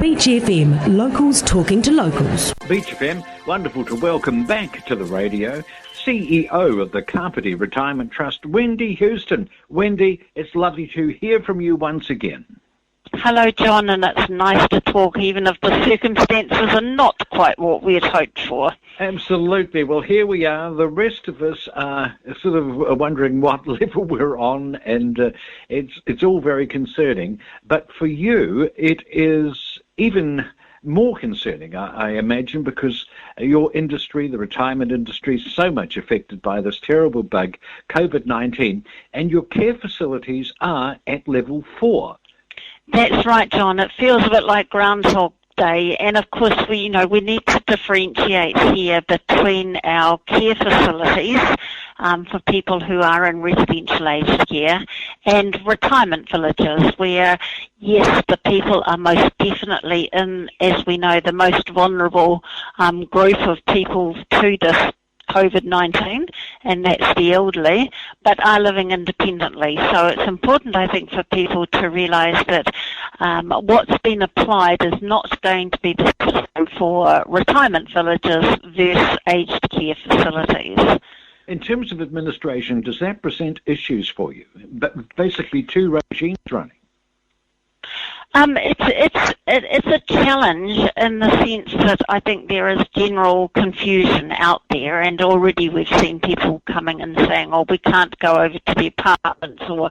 Beach FM, locals talking to locals. Beach FM, wonderful to welcome back to the radio CEO of the Kapiti Retirement Trust, Wendy Huston. Wendy, it's lovely to hear from you once again. Hello, John, and it's nice to talk, even if the circumstances are not quite what we had hoped for. Absolutely. Well, here we are. The rest of us are sort of wondering what level we're on, and it's all very concerning. But for you, it is even more concerning, I imagine, because your industry, the retirement industry, is so much affected by this terrible bug, COVID-19, and your care facilities are at level 4. That's right, John. It feels a bit like Groundhog Day, and of course we need to differentiate here between our care facilities for people who are in residential aged care and retirement villages where, yes, the people are most definitely in, as we know, the most vulnerable group of people to this COVID-19, and that's the elderly, but are living independently. So it's important, I think, for people to realise that what's been applied is not going to be the same for retirement villages versus aged care facilities. In terms of administration, does that present issues for you? But basically 2 regimes running. It's a challenge in the sense that I think there is general confusion out there, and already we've seen people coming and saying, oh, we can't go over to the apartments, or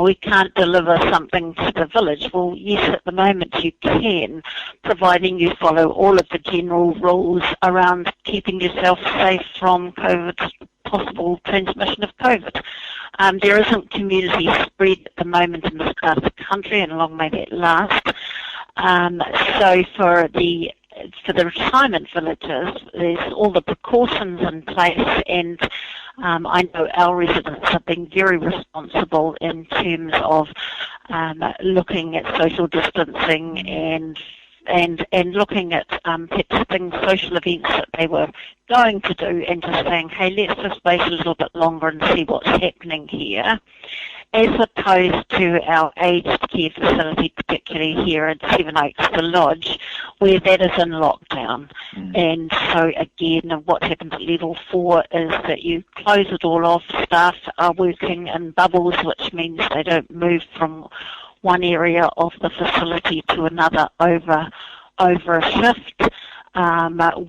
we can't deliver something to the village. Well, yes, at the moment you can, providing you follow all of the general rules around keeping yourself safe from possible transmission of COVID. There isn't community spread at the moment in this part of the country, and long may that last. So for the retirement villages, there's all the precautions in place, and I know our residents have been very responsible in terms of looking at social distancing and looking at participating social events that they were going to do, and just saying, hey, let's just wait a little bit longer and see what's happening here, as opposed to our aged care facility, particularly here at Seven Oaks, the Lodge, where that is in lockdown. And so again, what happens at level 4 is that you close it all off. Staff are working in bubbles, which means they don't move from one area of the facility to another over a shift.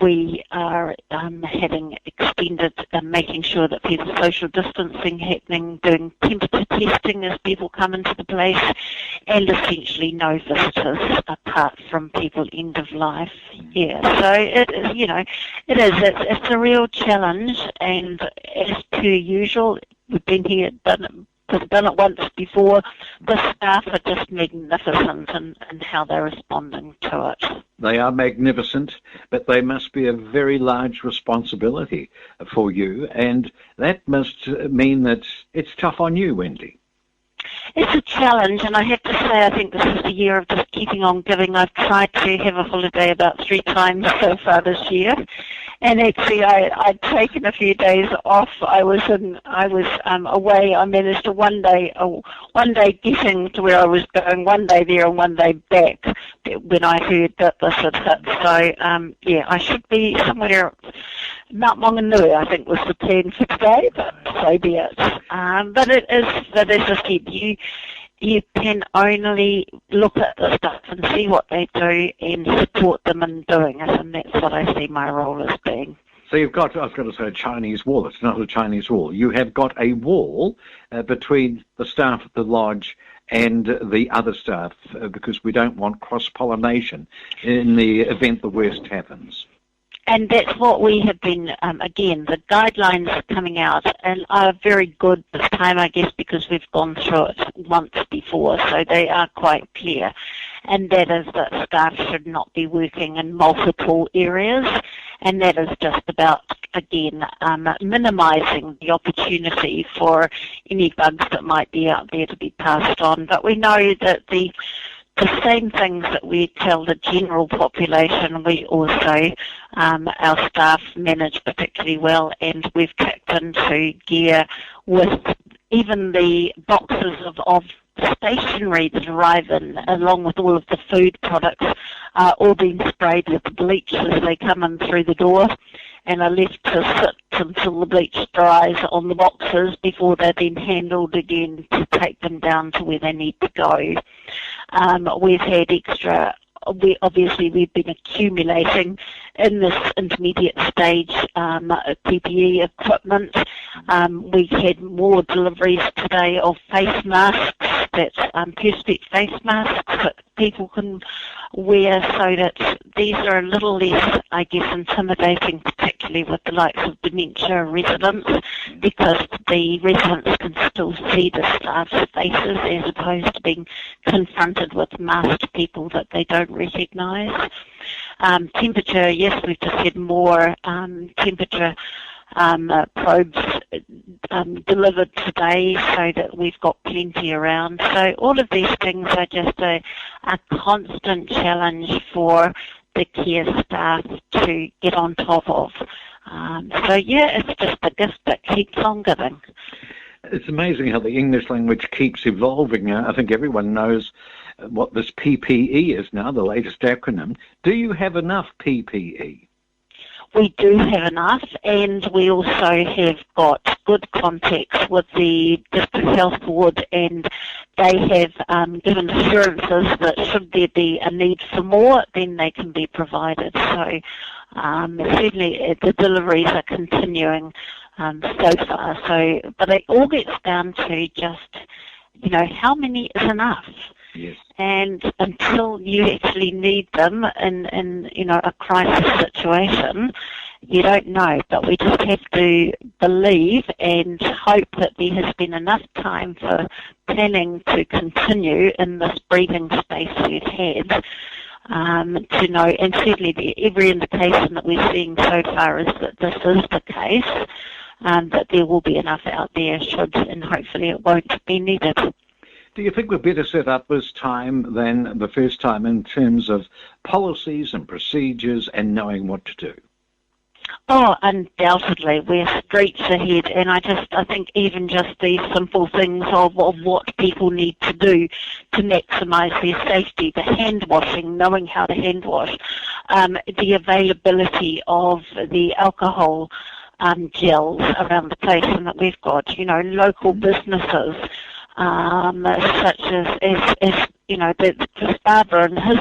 We are having extended, making sure that there's social distancing happening, doing temperature testing as people come into the place, and essentially no visitors apart from people end of life. Yeah, so it's a real challenge, and as per usual, we've been here, done it once before. The staff are just magnificent in how they're responding to it. They are magnificent, but they must be a very large responsibility for you, and that must mean that it's tough on you, Wendy. It's a challenge, and I have to say I think this is the year of just keeping on giving. I've tried to have a holiday about 3 times so far this year, and actually I'd taken a few days off. I was away. I managed to one day getting to where I was going, one day there and one day back when I heard that this had hit. So I should be somewhere. Mount Maunganui, I think, was the plan for today, but so be it. But it is, as I said, you can only look at the stuff and see what they do and support them in doing it, and that's what I see my role as being. So I've got to say a Chinese wall. It's not a Chinese wall. You have got a wall between the staff at the lodge and the other staff because we don't want cross-pollination in the event the worst happens. And that's what we have been, again, the guidelines are coming out and are very good this time, I guess, because we've gone through it once before, so they are quite clear. And that is that staff should not be working in multiple areas, and that is just about, again, minimising the opportunity for any bugs that might be out there to be passed on. But we know that the same things that we tell the general population, we also, our staff manage particularly well, and we've kicked into gear with even the boxes of stationery that arrive in, along with all of the food products, are all being sprayed with bleach as they come in through the door, and are left to sit until the bleach dries on the boxes before they're then handled again to take them down to where they need to go. We've had we've been accumulating in this intermediate stage PPE equipment. We've had more deliveries today of face masks, that's perspex face masks that people can wear, so that these are a little less, I guess, intimidating, particularly with the likes of dementia residents, because the residents can still see the staff's faces as opposed to being confronted with masked people that they don't recognise. Temperature, yes, we've just had more temperature probes delivered today, so that we've got plenty around. So all of these things are just a constant challenge for the care staff to get on top of. So yeah, it's just a gift that keeps on giving. It's amazing how the English language keeps evolving. I think everyone knows what this PPE is now, the latest acronym. Do you have enough PPE? We do have enough, and we also have got good contacts with the District Health Board, and they have given assurances that should there be a need for more, then they can be provided. So certainly the deliveries are continuing so far. So, but it all gets down to just, how many is enough? Yes. And until you actually need them in a crisis situation, you don't know. But we just have to believe and hope that there has been enough time for planning to continue in this breathing space we've had, to know. And certainly every indication that we're seeing so far is that this is the case, that there will be enough out there should, and hopefully it won't be needed. Do you think we're better set up this time than the first time in terms of policies and procedures and knowing what to do? Oh, undoubtedly. We're streets ahead, and I think even just these simple things of what people need to do to maximise their safety, the hand washing, knowing how to hand wash, the availability of the alcohol gels around the place, and that we've got, local businesses, such as Chris Barber and his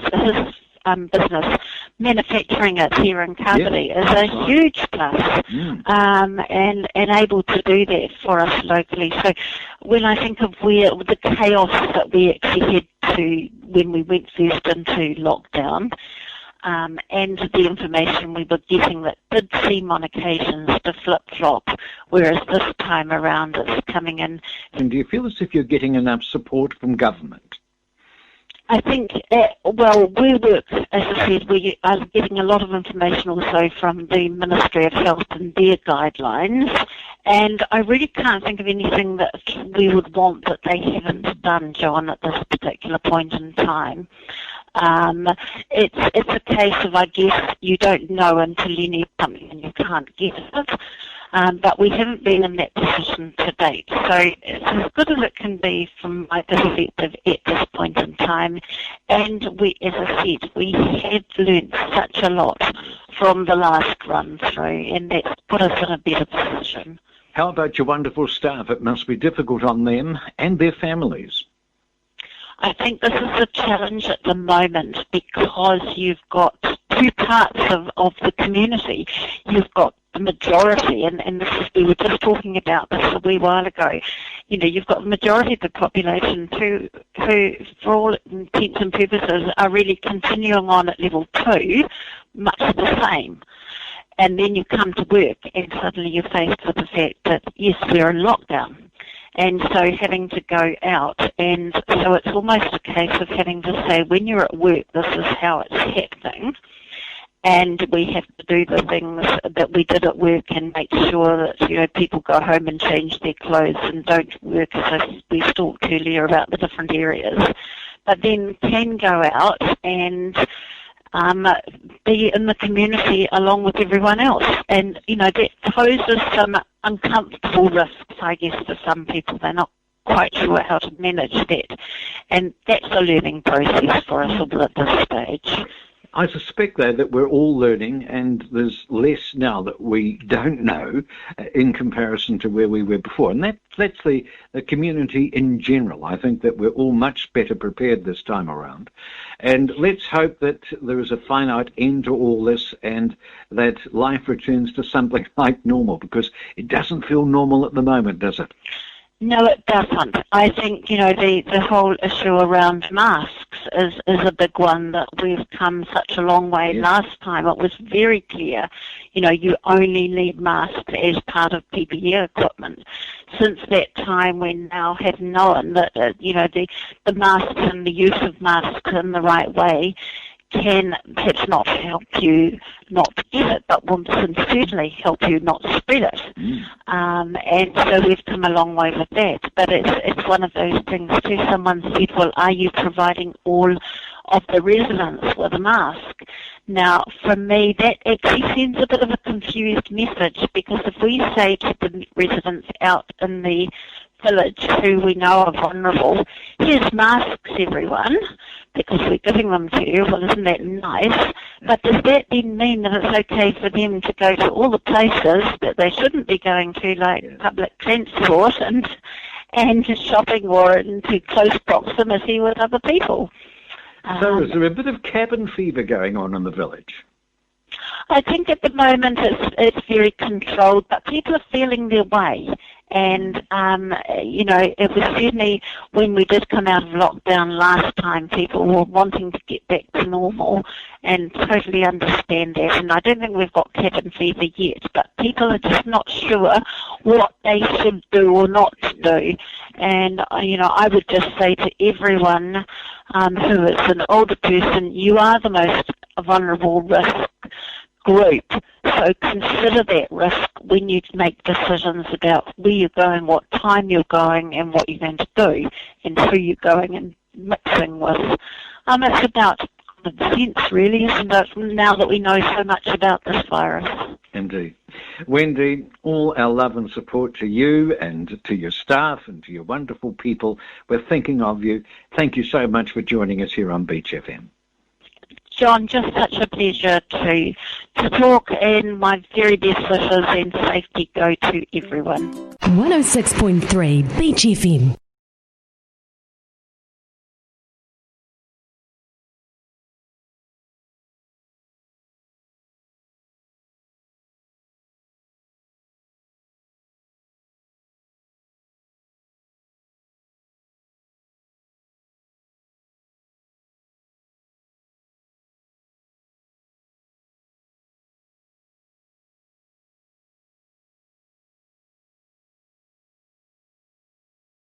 business manufacturing it here in Kapiti is a huge plus, and able to do that for us locally. So when I think of the chaos that we actually had to when we went first into lockdown, and the information we were getting that did seem on occasions to flip-flop, whereas this time around it's coming in. And do you feel as if you're getting enough support from government? I think, we work, as I said, we are getting a lot of information also from the Ministry of Health and their guidelines, and I really can't think of anything that we would want that they haven't done, John, at this particular point in time. It's a case of, I guess, you don't know until you need something and you can't get it. But we haven't been in that position to date. So it's as good as it can be from my perspective at this point in time. And we, as I said, we have learnt such a lot from the last run through, and that's put us in a better position. How about your wonderful staff? It must be difficult on them and their families. I think this is a challenge at the moment because you've got two parts of the community. You've got the majority, and this is, we were just talking about this a wee while ago. You've got the majority of the population who, for all intents and purposes, are really continuing on at level 2, much the same. And then you come to work, and suddenly you're faced with the fact that, yes, we're in lockdown. And so having to go out, and so it's almost a case of having to say, when you're at work, this is how it's happening, and we have to do the things that we did at work and make sure that, people go home and change their clothes and don't work, as we talked earlier about the different areas, but then can go out and be in the community along with everyone else. And, that poses some uncomfortable risks, I guess, for some people. They're not quite sure how to manage that. And that's a learning process for us all at this stage. I suspect, though, that we're all learning, and there's less now that we don't know in comparison to where we were before. And that's the community in general. I think that we're all much better prepared this time around. And let's hope that there is a finite end to all this and that life returns to something like normal, because it doesn't feel normal at the moment, does it? No, it doesn't. I think, the whole issue around masks is a big one, that we've come such a long way. Yes. Last time it was very clear, you only need masks as part of PPE equipment. Since that time, we now have known that, the masks and the use of masks in the right way can perhaps not help you not get it, but will sincerely help you not spread it. And so we've come a long way with that. But it's one of those things too. Someone said, well, are you providing all of the residents with a mask? Now, for me, that actually sends a bit of a confused message, because if we say to the residents out in the village who we know are vulnerable, here's masks, everyone, because we're giving them to you, well, isn't that nice? But does that then mean that it's okay for them to go to all the places that they shouldn't be going to, like public transport and shopping, or into close proximity with other people? So is there a bit of cabin fever going on in the village? I think at the moment it's very controlled, but people are feeling their way. And, it was certainly when we did come out of lockdown last time, people were wanting to get back to normal, and totally understand that. And I don't think we've got cabin fever yet, but people are just not sure what they should do or not do. And, I would just say to everyone who is an older person, you are the most vulnerable risk group. So consider that risk when you make decisions about where you're going, what time you're going, and what you're going to do, and who you're going and mixing with. It's about common sense, really, isn't it, now that we know so much about this virus? Indeed. Wendy, all our love and support to you and to your staff and to your wonderful people. We're thinking of you. Thank you so much for joining us here on Beach FM. John, just such a pleasure to talk, and my very best wishes and safety go to everyone. 106.3 Beach FM.